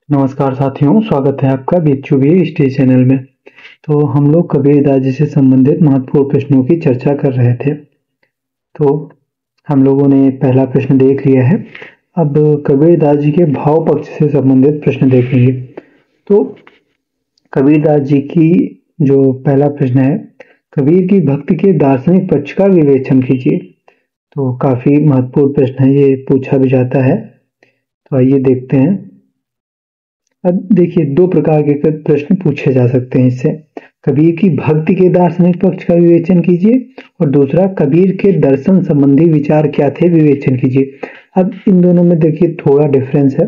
नमस्कार साथियों, स्वागत है आपका बीएचयूबी हिस्ट्री चैनल में। तो हम लोग कबीरदास जी से संबंधित महत्वपूर्ण प्रश्नों की चर्चा कर रहे थे। तो हम लोगों ने पहला प्रश्न देख लिया है। अब कबीरदास जी के भाव पक्ष से संबंधित प्रश्न देखेंगे। तो कबीरदास जी की जो पहला प्रश्न है, कबीर की भक्ति के दार्शनिक पक्ष का विवेचन कीजिए। तो काफी महत्वपूर्ण प्रश्न है, ये पूछा भी जाता है। तो आइए देखते हैं। अब देखिए, दो प्रकार के प्रश्न पूछे जा सकते हैं इससे। कबीर की भक्ति के दार्शनिक पक्ष का विवेचन कीजिए और दूसरा कबीर के दर्शन संबंधी विचार क्या थे, विवेचन कीजिए। अब इन दोनों में देखिए थोड़ा डिफरेंस है।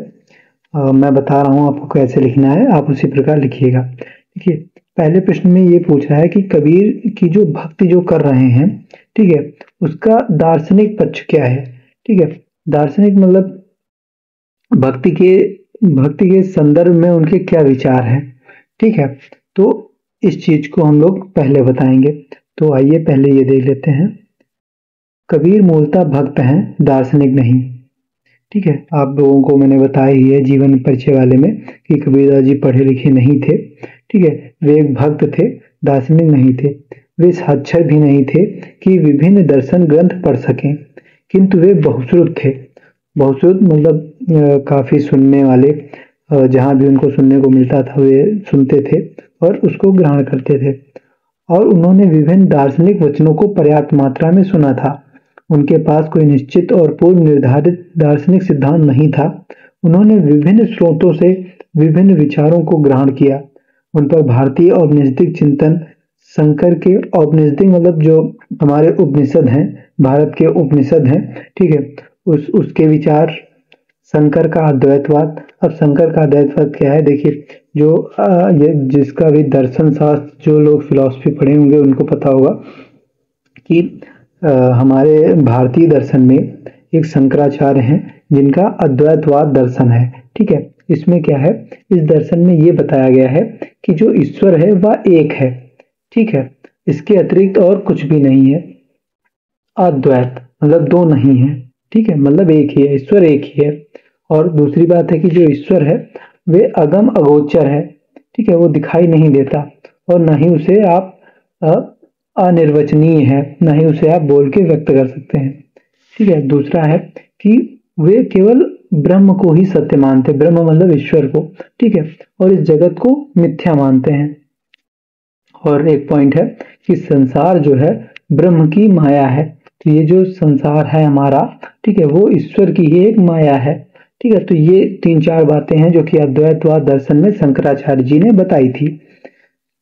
मैं बता रहा हूँ आपको कैसे लिखना है, आप उसी प्रकार लिखिएगा। देखिए, पहले प्रश्न में ये पूछ रहा है कि कबीर की जो भक्ति जो कर रहे हैं, ठीक है, उसका दार्शनिक पक्ष क्या है। ठीक है, दार्शनिक मतलब भक्ति के संदर्भ में उनके क्या विचार हैं। ठीक है, तो इस चीज को हम लोग पहले बताएंगे। तो आइए पहले ये देख लेते हैं। कबीर मूलतः भक्त हैं, दार्शनिक नहीं। ठीक है, आप लोगों को मैंने बताया ही है जीवन परिचय वाले में कि कबीरदास जी पढ़े लिखे नहीं थे। ठीक है, वे एक भक्त थे, दार्शनिक नहीं थे। वे साक्षर भी नहीं थे कि विभिन्न दर्शन ग्रंथ पढ़ सकें, किंतु वे बहुश्रुत थे। बहुश्रुत मतलब काफी सुनने वाले, जहां भी उनको सुनने को मिलता था वे सुनते थे और उसको ग्रहण करते थे। और उन्होंने विभिन्न दार्शनिक वचनों को पर्याप्त मात्रा में सुना था। उनके पास कोई निश्चित और पूर्व निर्धारित दार्शनिक सिद्धांत नहीं था। उन्होंने विभिन्न स्रोतों से विभिन्न विचारों को ग्रहण किया। उन पर भारतीय औपनिषदिक चिंतन, शंकर के औपनिषदिक मतलब जो हमारे उपनिषद हैं, भारत के उपनिषद हैं, ठीक है, उसके विचार, शंकर का अद्वैतवाद। अब शंकर का अद्वैतवाद क्या है, देखिए, जो ये जिसका भी दर्शन शास्त्र, जो लोग फिलॉसफी पढ़े होंगे उनको पता होगा कि हमारे भारतीय दर्शन में एक शंकराचार्य हैं जिनका अद्वैतवाद दर्शन है। ठीक है, इसमें क्या है, इस दर्शन में ये बताया गया है कि जो ईश्वर है वह एक है। ठीक है, इसके अतिरिक्त और कुछ भी नहीं है। अद्वैत मतलब दो नहीं है। ठीक है, मतलब एक ही है, ईश्वर एक ही है। और दूसरी बात है कि जो ईश्वर है वे अगम अगोचर है। ठीक है, वो दिखाई नहीं देता और न ही उसे आप अनिर्वचनीय है, न ही उसे आप बोल के व्यक्त कर सकते हैं। ठीक है, दूसरा है कि वे केवल ब्रह्म को ही सत्य मानते, ब्रह्म मतलब ईश्वर को। ठीक है, और इस जगत को मिथ्या मानते हैं। और एक पॉइंट है कि संसार जो है ब्रह्म की माया है। तो ये जो संसार है हमारा, ठीक है, वो ईश्वर की ही एक माया है। ठीक है, तो ये तीन चार बातें हैं जो कि अद्वैतवाद दर्शन में शंकराचार्य जी ने बताई थी।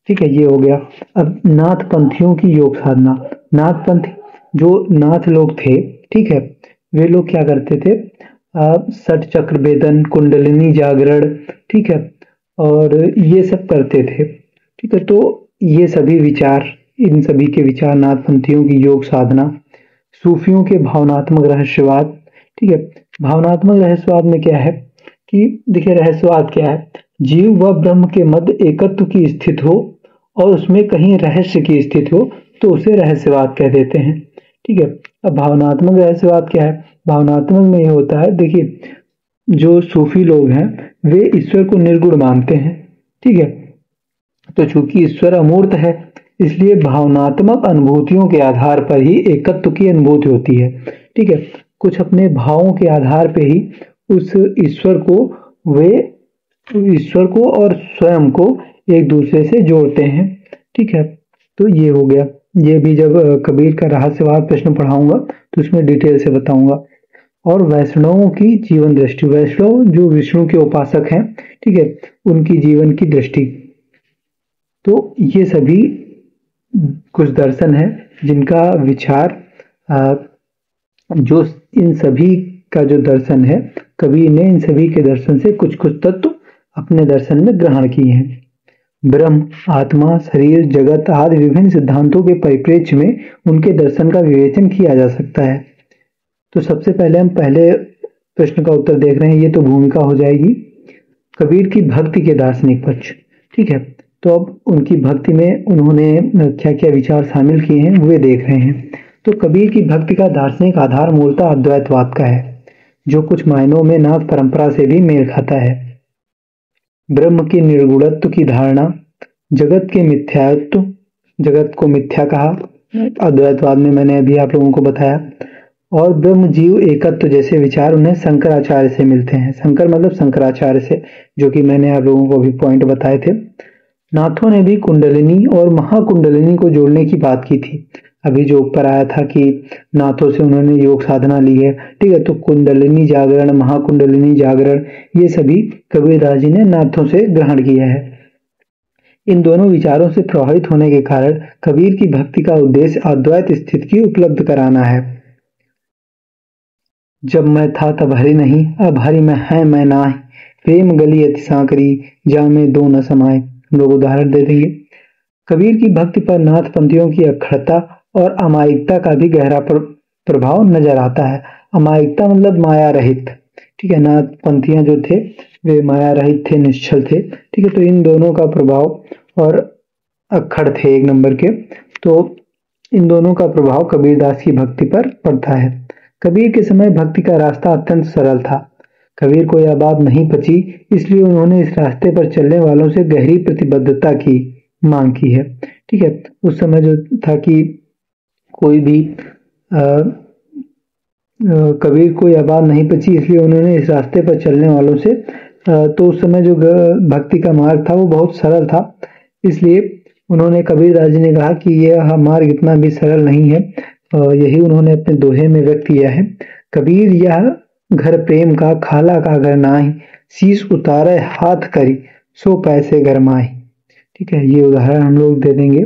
ठीक है, ये हो गया। अब नाथ पंथियों की योग साधना। नाथ पंथी जो नाथ लोग थे, ठीक है, वे लोग क्या करते थे, षट चक्र वेदन, कुंडलिनी जागरण, ठीक है, और ये सब करते थे। ठीक है, तो ये सभी विचार, इन सभी के विचार, नाथ पंथियों की योग साधना, सूफियों के भावनात्मक रहस्यवाद। ठीक है, भावनात्मक रहस्यवाद में क्या है कि देखिए, रहस्यवाद क्या है, जीव व ब्रह्म के मध्य एकत्व की स्थिति हो और उसमें कहीं रहस्य की स्थिति हो तो उसे रहस्यवाद कह देते हैं। ठीक है, अब भावनात्मक रहस्यवाद क्या है, भावनात्मक में ये होता है, देखिए, जो सूफी लोग हैं वे ईश्वर को निर्गुण मानते हैं। ठीक है, तो चूंकि ईश्वर अमूर्त है, इसलिए भावनात्मक अनुभूतियों के आधार पर ही एकत्व की अनुभूति होती है। ठीक है, कुछ अपने भावों के आधार पे ही उस वे ईश्वर को और स्वयं को एक दूसरे से जोड़ते हैं। ठीक है, तो ये हो गया। ये भी जब कबीर का रहस्यवाद प्रश्न पढ़ाऊंगा तो उसमें डिटेल से बताऊंगा। और वैष्णवों की जीवन दृष्टि, वैष्णव जो विष्णु के उपासक हैं, ठीक है, उनकी जीवन की दृष्टि। तो ये सभी कुछ दर्शन है जिनका विचार, जो इन सभी का जो दर्शन है, कबीर ने इन सभी के दर्शन से कुछ कुछ तत्व अपने दर्शन में ग्रहण किए हैं। ब्रह्म, आत्मा, शरीर, जगत आदि विभिन्न सिद्धांतों के परिप्रेक्ष्य में उनके दर्शन का विवेचन किया जा सकता है। तो सबसे पहले हम पहले प्रश्न का उत्तर देख रहे हैं, ये तो भूमिका हो जाएगी। कबीर की भक्ति के दार्शनिक पक्ष। ठीक है, तो अब उनकी भक्ति में उन्होंने क्या क्या विचार शामिल किए हैं वे देख रहे हैं। तो कबीर की भक्ति का दार्शनिक आधार मूलतः अद्वैतवाद का है, जो कुछ मायनों में नाथ परंपरा से भी मेल खाता है। ब्रह्म के निर्गुणत्व की धारणा, जगत के मिथ्यात्व, जगत को मिथ्या कहा अद्वैतवाद में, मैंने अभी आप लोगों को बताया, और ब्रह्म जीव एकत्व जैसे विचार उन्हें शंकराचार्य से मिलते हैं। शंकर मतलब शंकराचार्य से, जो कि मैंने आप लोगों को अभी पॉइंट बताए थे। नाथों ने भी कुंडलिनी और महाकुंडलिनी को जोड़ने की बात की थी। अभी जो ऊपर आया था कि नाथों से उन्होंने योग साधना ली है, ठीक है, तो कुंडलिनी जागरण, महाकुंडलिनी जागरण, ये सभी कबीरदास जी ने नाथों से ग्रहण किया है। इन दोनों विचारों से प्रभावित होने के कारण कबीर की भक्ति का उद्देश्य अद्वैत स्थिति की उपलब्ध कराना है। जब मैं था तब हरि नहीं, अब हरि में है मैं नाहि, प्रेम गली अति सांकरी, जा में दो न समाए। हम लोग उदाहरण दे देंगे। कबीर की भक्ति पर नाथ पंथियों की अखड़ता और अमायिकता का भी गहरा प्रभाव नजर आता है। अमायिकता मतलब माया रहित, ठीक है, नाथ पंथियां जो थे वे माया रहित थे, निश्चल थे, ठीक है, तो इन दोनों का प्रभाव, और अक्खड़ थे एक नंबर के, तो इन दोनों का प्रभाव कबीरदास की भक्ति पर पड़ता है। कबीर के समय भक्ति का रास्ता अत्यंत सरल था। कबीर को यह बात नहीं पची, इसलिए उन्होंने इस रास्ते पर चलने वालों से गहरी प्रतिबद्धता की मांग की है। ठीक है, उस समय जो था कि कोई भी कबीर को यह बात नहीं पची, इसलिए उन्होंने इस रास्ते पर चलने वालों से, तो उस समय जो भक्ति का मार्ग था वो बहुत सरल था, इसलिए उन्होंने कबीरदास जी ने कहा कि यह मार्ग इतना भी सरल नहीं है। यही उन्होंने अपने दोहे में व्यक्त किया है। कबीर यह घर प्रेम का, खाला का घर नाहि, शीश उतारे हाथ करी, सो पैसे घर माही। ठीक है, ये उदाहरण हम लोग दे देंगे।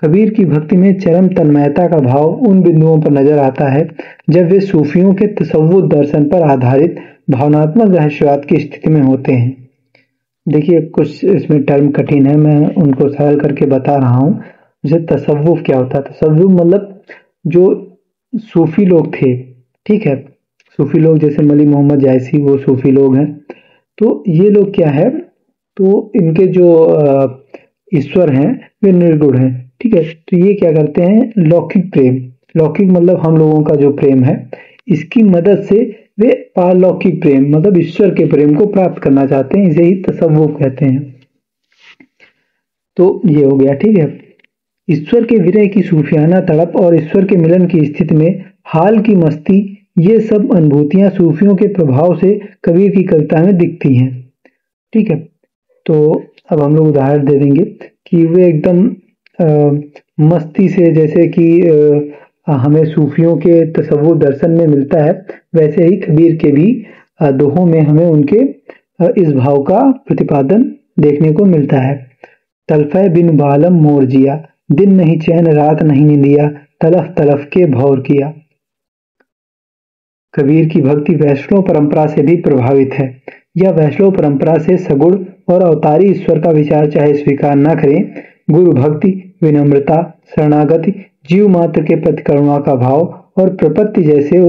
कबीर की भक्ति में चरम तन्मयता का भाव उन बिंदुओं पर नजर आता है जब वे सूफियों के तसव्वुफ दर्शन पर आधारित भावनात्मक रहस्यवाद की स्थिति में होते हैं। देखिए, कुछ इसमें टर्म कठिन है, मैं उनको सरल करके बता रहा हूँ। जैसे तसव्वुफ क्या होता है? तसव्वुफ मतलब जो सूफी लोग थे, ठीक है, सूफी लोग जैसे मली मोहम्मद जायसी, वो सूफी लोग हैं। तो ये लोग क्या है, तो इनके जो ईश्वर हैं वे निर्गुण हैं। ठीक है, तो ये क्या करते हैं, लौकिक प्रेम, लौकिक मतलब हम लोगों का जो प्रेम है, इसकी मदद से वे पारलौकिक प्रेम मतलब ईश्वर के प्रेम को प्राप्त करना चाहते हैं। इसे ही तसव्वुफ कहते हैं। तो ये हो गया, ठीक है। ईश्वर के विरह की सूफियाना तड़प और ईश्वर के मिलन की स्थिति में हाल की मस्ती, ये सब अनुभूतियां सूफियों के प्रभाव से कबीर की कविता में दिखती हैं। ठीक है, तो अब हम लोग उदाहरण दे देंगे कि वे एकदम मस्ती से, जैसे कि हमें सूफियों के तसव्वुफ दर्शन में मिलता है, वैसे ही कबीर के भी दोहों में हमें उनके इस भाव का प्रतिपादन देखने को मिलता है। तलफे बिन बालम मोर जिया, दिन नहीं चैन रात नहीं निंदिया, तलफ तलफ के भौर किया। कबीर की भक्ति वैष्णव परंपरा से भी प्रभावित है। यह वैष्णव परंपरा से सगुण और अवतारी ईश्वर का विचार चाहे स्वीकार न करें, गुरु भक्ति, विनम्रता, शरणागति, जीव मात्र के प्रति करुणा का भाव और प्रपत्ति जैसे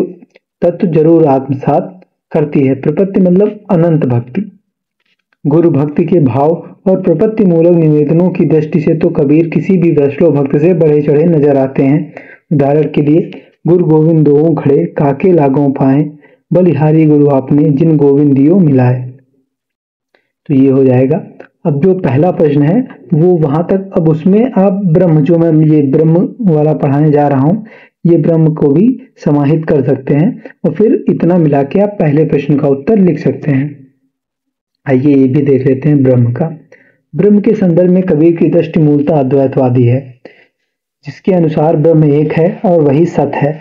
तत्व जरूर आत्मसात करती है। प्रपत्ति मतलब अनंत भक्ति। गुरु भक्ति के भाव और प्रपत्ति मूलक निवेदनों की दृष्टि से तो कबीर किसी भी वैष्णव भक्त से बढ़े चढ़े नजर आते हैं। उदाहरण के लिए, गुरु गोविंद दोऊ खड़े, काके लागों पाए, बलिहारी गुरु आपने, जिन गोविंद दियो मिलाए। तो ये हो जाएगा। अब जो पहला प्रश्न है वो वहां तक, अब उसमें आप ब्रह्म, जो मैं ये ब्रह्म वाला पढ़ाने जा रहा हूँ, ये ब्रह्म को भी समाहित कर सकते हैं और फिर इतना मिला के आप पहले प्रश्न का उत्तर लिख सकते हैं। आइए ये भी देख लेते हैं ब्रह्म का। ब्रह्म के संदर्भ में कबीर की दृष्टि मूलतः अद्वैतवादी है, जिसके अनुसार ब्रह्म एक है और वही सत है।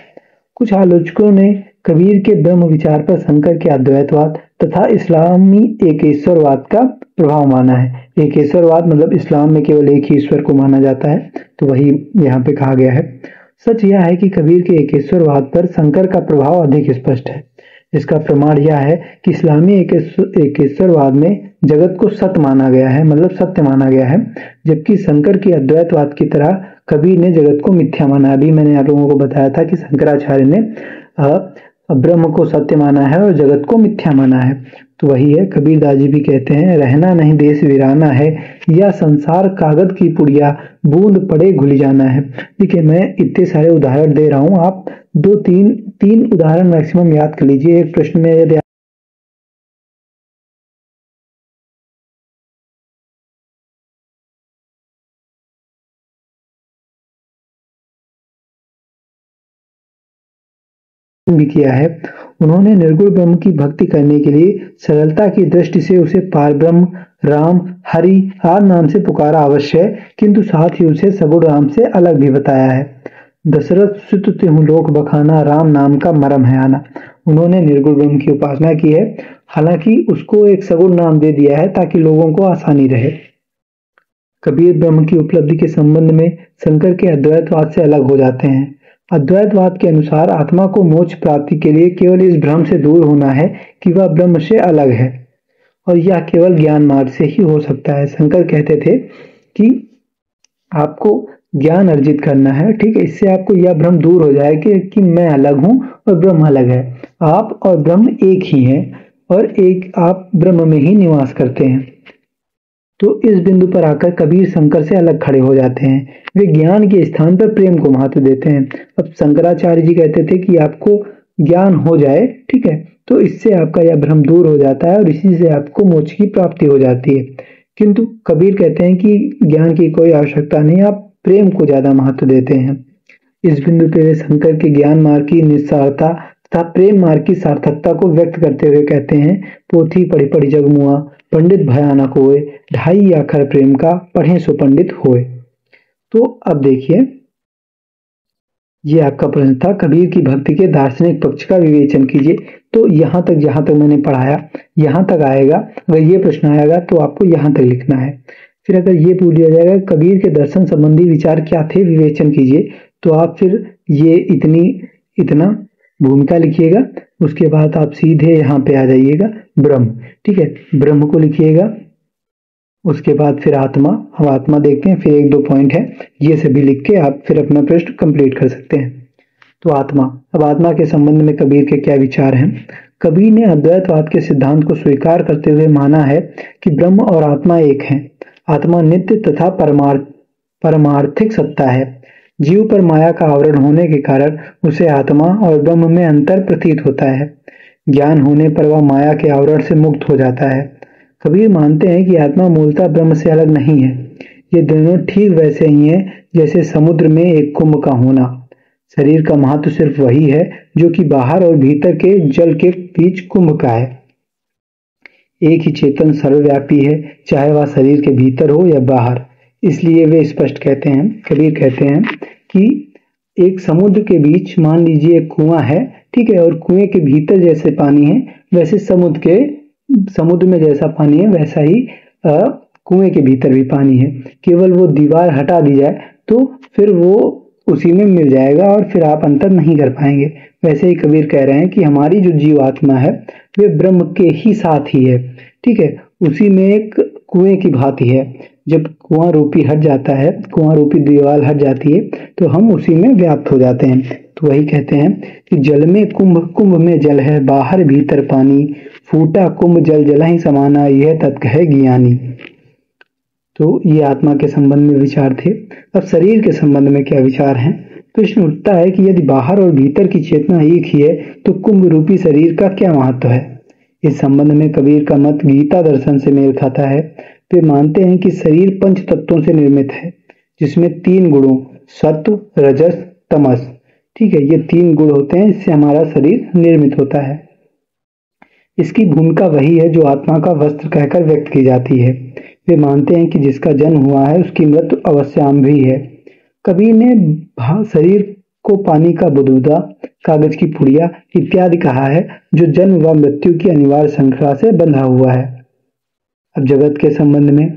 कुछ आलोचकों ने कबीर के ब्रह्म विचार पर शंकर के अद्वैतवाद तथा इस्लामी एकेश्वरवाद का प्रभाव माना है। एकेश्वरवाद मतलब इस्लाम में केवल एक ही ईश्वर को माना जाता है, तो वही यहाँ पे कहा गया है। सच यह है कि कबीर के एकेश्वरवाद पर शंकर का प्रभाव अधिक स्पष्ट है। इसका प्रमाण यह है कि इस्लामी एकेश्वरवाद में जगत को सत्य माना गया है, मतलब सत्य माना गया है, जबकि शंकर के अद्वैतवाद की तरह कबीर ने जगत को मिथ्या माना। अभी मैंने आप लोगों को बताया था कि शंकराचार्य ने ब्रह्म को सत्य माना है और जगत को मिथ्या माना है। तो वही है, कबीरदास जी भी कहते हैं, रहना नहीं देश वीराना है, या संसार कागज की पुड़िया, बूंद पड़े घुल जाना है। देखिए, मैं इतने सारे उदाहरण दे रहा हूँ, आप दो तीन उदाहरण मैक्सिमम याद कर लीजिए। एक प्रश्न में यदि भी किया है। उन्होंने निर्गुण ब्रह्म की भक्ति करने के लिए सरलता की दृष्टि से उसे पारब्रह्म, राम, हरि आदि नाम से पुकारा अवश्य है, किंतु साथ ही उसे सगुण राम से अलग भी बताया है। दशरथ सुत त्यों लोक बखाना, राम नाम का मरम है आना। उन्होंने निर्गुण ब्रह्म की उपासना की है, हालांकि उसको एक सगुण नाम दे दिया है ताकि लोगों को आसानी रहे। कबीर ब्रह्म की उपलब्धि के संबंध में शंकर के अद्वैतवाद से अलग हो जाते हैं। अद्वैतवाद के अनुसार आत्मा को मोक्ष प्राप्ति के लिए केवल इस भ्रम से दूर होना है कि वह ब्रह्म से अलग है, और यह केवल ज्ञान मार्ग से ही हो सकता है। शंकर कहते थे कि आपको ज्ञान अर्जित करना है, ठीक है, इससे आपको यह भ्रम दूर हो जाए कि मैं अलग हूं और ब्रह्म अलग है। आप और ब्रह्म एक ही हैं और एक आप ब्रह्म में ही निवास करते हैं। तो इस बिंदु पर आकर कबीर शंकर से अलग खड़े हो जाते हैं। वे ज्ञान के स्थान पर प्रेम को महत्व देते हैं। अब शंकराचार्य जी कहते थे कि आपको ज्ञान हो जाए, ठीक है, तो इससे आपका यह भ्रम दूर हो जाता है और इसी से आपको मोक्ष की प्राप्ति हो जाती है। किंतु कबीर कहते हैं कि ज्ञान की कोई आवश्यकता नहीं, आप प्रेम को ज्यादा महत्व देते हैं। इस बिंदु पे वे शंकर के ज्ञान मार्ग की निस्सारता तथा प्रेम मार्ग की सार्थकता को व्यक्त करते हुए कहते हैं, पोथी पढ़ी पढ़ी जगमुआ, पंडित भयानक होए, ढाई आखर प्रेम का, पढ़े सो पंडित होए। तो अब देखिए, ये आपका प्रश्न था, कबीर की भक्ति के दार्शनिक पक्ष का विवेचन कीजिए। तो यहाँ तक जहां तक मैंने पढ़ाया यहाँ तक आएगा। अगर ये प्रश्न आएगा तो आपको यहाँ तक लिखना है। फिर अगर ये पूछ लिया जाएगा कबीर के दर्शन संबंधी विचार क्या थे, विवेचन कीजिए, तो आप फिर ये इतना भूमिका लिखिएगा। उसके बाद आप सीधे यहाँ पे आ जाइएगा ब्रह्म, ठीक है, ब्रह्म को लिखिएगा। उसके बाद फिर आत्मा, हम आत्मा देखते हैं, फिर एक दो पॉइंट है, ये सभी लिख के आप फिर अपना प्रश्न कंप्लीट कर सकते हैं। तो आत्मा, अब आत्मा के संबंध में कबीर के क्या विचार हैं। कबीर ने अद्वैतवाद के सिद्धांत को स्वीकार करते हुए माना है कि ब्रह्म और आत्मा एक हैं। आत्मा नित्य तथा परमार्थिक सत्ता है। जीव पर माया का आवरण होने के कारण उसे आत्मा और ब्रह्म में अंतर प्रतीत होता है। ज्ञान होने पर वह माया के आवरण से मुक्त हो जाता है। कबीर मानते हैं कि आत्मा मूलतः ब्रह्म से अलग नहीं है। ये दोनों ठीक वैसे ही हैं जैसे समुद्र में एक कुंभ का होना। शरीर का महत्व सिर्फ वही है जो कि बाहर और भीतर के जल के बीच कुंभ का है। एक ही चेतन सर्वव्यापी है, चाहे वह शरीर के भीतर हो या बाहर। इसलिए वे स्पष्ट कहते हैं, कबीर कहते हैं कि एक समुद्र के बीच मान लीजिए एक कुआं है, ठीक है, और कुएं के भीतर जैसे पानी है वैसे समुद्र में जैसा पानी है वैसा ही कुएं के भीतर भी पानी है। केवल वो दीवार हटा दी जाए तो फिर वो उसी में मिल जाएगा और फिर आप अंतर नहीं कर पाएंगे। वैसे ही कबीर कह रहे हैं कि हमारी जो जीव आत्मा है वे ब्रह्म के ही साथ ही है, ठीक है, उसी में एक कुएं की भांति है। जब कुआं रूपी हट जाता है, कुआं रूपी दीवार हट जाती है तो हम उसी में व्याप्त हो जाते हैं। तो वही कहते हैं कि जल में कुंभ, कुंभ में जल है, बाहर भीतर पानी, फूटा कुंभ जल जला ही समाना, यह तत्व है ज्ञानी। तो ये आत्मा के संबंध में विचार थे। अब शरीर के संबंध में क्या विचार हैं। प्रश्न उठता है कि यदि बाहर और भीतर की चेतना एक ही है तो कुंभ रूपी शरीर का क्या महत्व है। इस संबंध में कबीर का मत गीता दर्शन से मेल खाता है। वे मानते हैं कि शरीर पंच तत्वों से निर्मित है, जिसमें 3 गुणों सत्व, रजस, तमस, ठीक है, ये 3 गुण होते हैं, इससे हमारा शरीर निर्मित होता है। इसकी भूमिका वही है जो आत्मा का वस्त्र कहकर व्यक्त की जाती है। वे मानते हैं कि जिसका जन्म हुआ है उसकी मृत्यु अवश्याम भी है। कबीर ने शरीर को पानी का बुदबुदा, कागज की पुड़िया इत्यादि कहा है, जो जन्म व मृत्यु की अनिवार्य श्रृंखला से बंधा हुआ है। अब जगत के संबंध में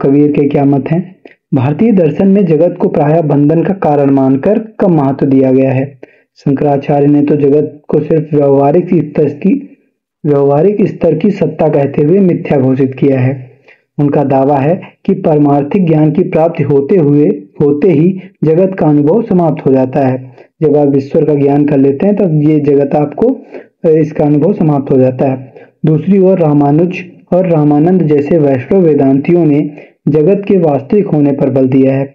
कबीर के क्या मत हैं। भारतीय दर्शन में जगत को प्रायः बंधन का कारण मानकर कम महत्व दिया गया है। शंकराचार्य ने तो जगत को सिर्फ व्यवहारिक स्तर की सत्ता कहते हुए मिथ्या घोषित किया है। उनका दावा है कि परमार्थिक ज्ञान की प्राप्ति होते ही जगत का अनुभव समाप्त हो जाता है। जब आप ईश्वर का ज्ञान कर लेते हैं तब ये जगत आपको इसका अनुभव समाप्त हो जाता है। दूसरी ओर रामानुज और रामानंद जैसे वैष्णव वेदांतियों ने जगत के वास्तविक होने पर बल दिया है,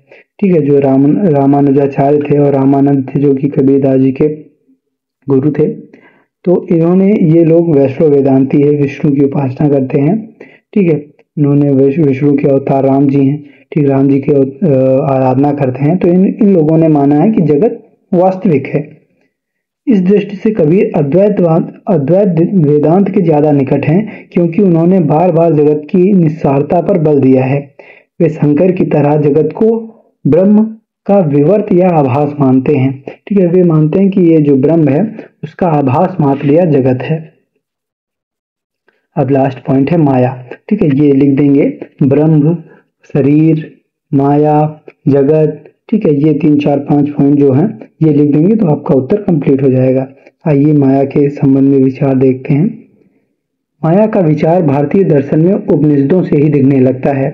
ठीक है, जो रामानुजाचार्य थे और रामानंद थे जो कि कबीरदास जी के गुरु थे। तो इन्होंने, ये लोग वैष्णव वेदांती है, विष्णु की उपासना करते हैं, ठीक है, इन्होंने विष्णु के अवतार राम जी हैं, ठीक, राम जी की आराधना करते हैं। तो इन लोगों ने माना है कि जगत वास्तविक है। इस दृष्टि से कबीर अद्वैत वेदांत के ज्यादा निकट हैं, क्योंकि उन्होंने बार बार जगत की निस्सारता पर बल दिया है। वे शंकर की तरह जगत को ब्रह्म का विवर्त या आभास मानते हैं। ठीक है, वे मानते हैं कि ये जो ब्रह्म है उसका आभास मात्र या जगत है। अब लास्ट पॉइंट है माया। ठीक है, ये लिख देंगे, ब्रह्म, शरीर, माया, जगत। ठीक है, ये 3 4 5 पॉइंट जो हैं ये लिख देंगे तो आपका उत्तर कंप्लीट हो जाएगा। आइए माया के संबंध में विचार देखते हैं। माया का विचार भारतीय दर्शन में उपनिषदों से ही दिखने लगता है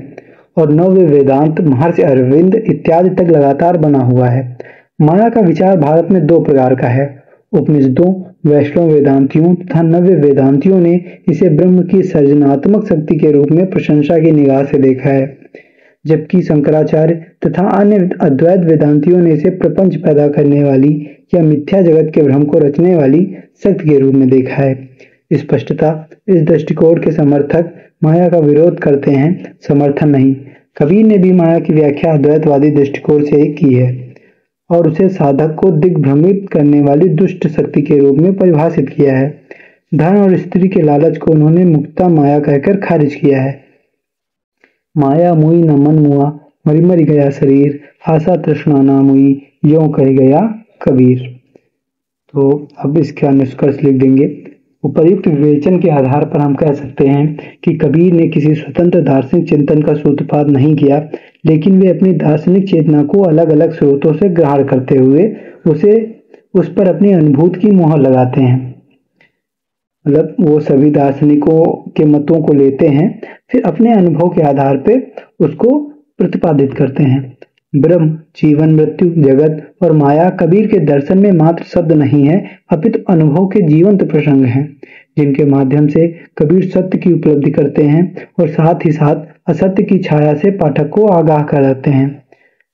और नव्य वेदांत, महर्षि अरविंद इत्यादि तक लगातार बना हुआ है। माया का विचार भारत में 2 प्रकार का है। उपनिषदों, वैष्णव वेदांतियों तथा नव्य वेदांतियों ने इसे ब्रह्म की सृजनात्मक शक्ति के रूप में प्रशंसा की निगाह से देखा है, जबकि शंकराचार्य तथा अन्य अद्वैत वेदांतियों ने इसे प्रपंच पैदा करने वाली या मिथ्या जगत के भ्रम को रचने वाली शक्ति के रूप में देखा है। स्पष्टता, इस दृष्टिकोण के समर्थक माया का विरोध करते हैं, समर्थन नहीं। कबीर ने भी माया की व्याख्या अद्वैतवादी दृष्टिकोण से ही की है और उसे साधक को दिग्भ्रमित करने वाली दुष्ट शक्ति के रूप में परिभाषित किया है। धन और स्त्री के लालच को उन्होंने मुक्ता माया कहकर खारिज किया है। माया मुई न मन मुआ, मरी मरी गया शरीर, आशा तृष्णा ना मुई, यों कह गया कबीर। तो अब इसका निष्कर्ष लिख देंगे। उपर्युक्त विवेचन के आधार पर हम कह सकते हैं कि कबीर ने किसी स्वतंत्र दार्शनिक चिंतन का सूत्रपात नहीं किया, लेकिन वे अपनी दार्शनिक चेतना को अलग अलग स्रोतों से ग्रहण करते हुए उस पर अपनी अनुभूति की मोहर लगाते हैं। मतलब वो सभी दार्शनिकों के मतों को लेते हैं, फिर अपने अनुभव के आधार पे उसको प्रतिपादित करते हैं। ब्रह्म, जीवन, मृत्यु, जगत और माया कबीर के दर्शन में मात्र शब्द नहीं है, अपितु अनुभव के जीवंत प्रसंग हैं, जिनके माध्यम से कबीर सत्य की उपलब्धि करते हैं और साथ ही साथ असत्य की छाया से पाठक को आगाह कराते हैं।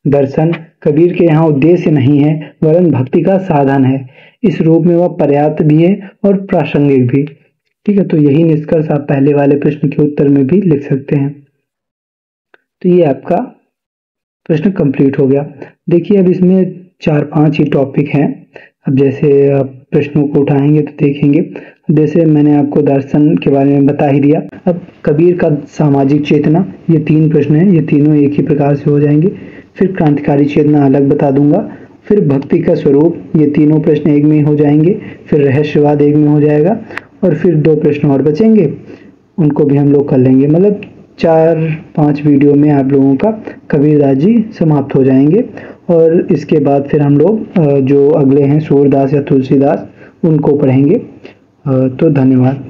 दर्शन कबीर के यहाँ उद्देश्य नहीं है, वरन भक्ति का साधन है। इस रूप में वह पर्याप्त भी है और प्रासंगिक भी। ठीक है, तो यही निष्कर्ष आप पहले वाले प्रश्न के उत्तर में भी लिख सकते हैं। तो ये आपका प्रश्न कंप्लीट हो गया। देखिए, अब इसमें 4-5 ही टॉपिक हैं। अब जैसे आप प्रश्नों को उठाएंगे तो देखेंगे, जैसे मैंने आपको दर्शन के बारे में बता ही दिया। अब कबीर का सामाजिक चेतना, ये 3 प्रश्न हैं, ये तीनों एक ही प्रकार से हो जाएंगे। फिर क्रांतिकारी चेतना अलग बता दूंगा। फिर भक्ति का स्वरूप, ये तीनों प्रश्न एक में ही हो जाएंगे। फिर रहस्यवाद एक में हो जाएगा और फिर 2 प्रश्न और बचेंगे, उनको भी हम लोग कर लेंगे। मतलब 4-5 वीडियो में आप लोगों का कबीरदास जी समाप्त हो जाएंगे और इसके बाद फिर हम लोग जो अगले हैं सूरदास या तुलसीदास, उनको पढ़ेंगे। तो धन्यवाद।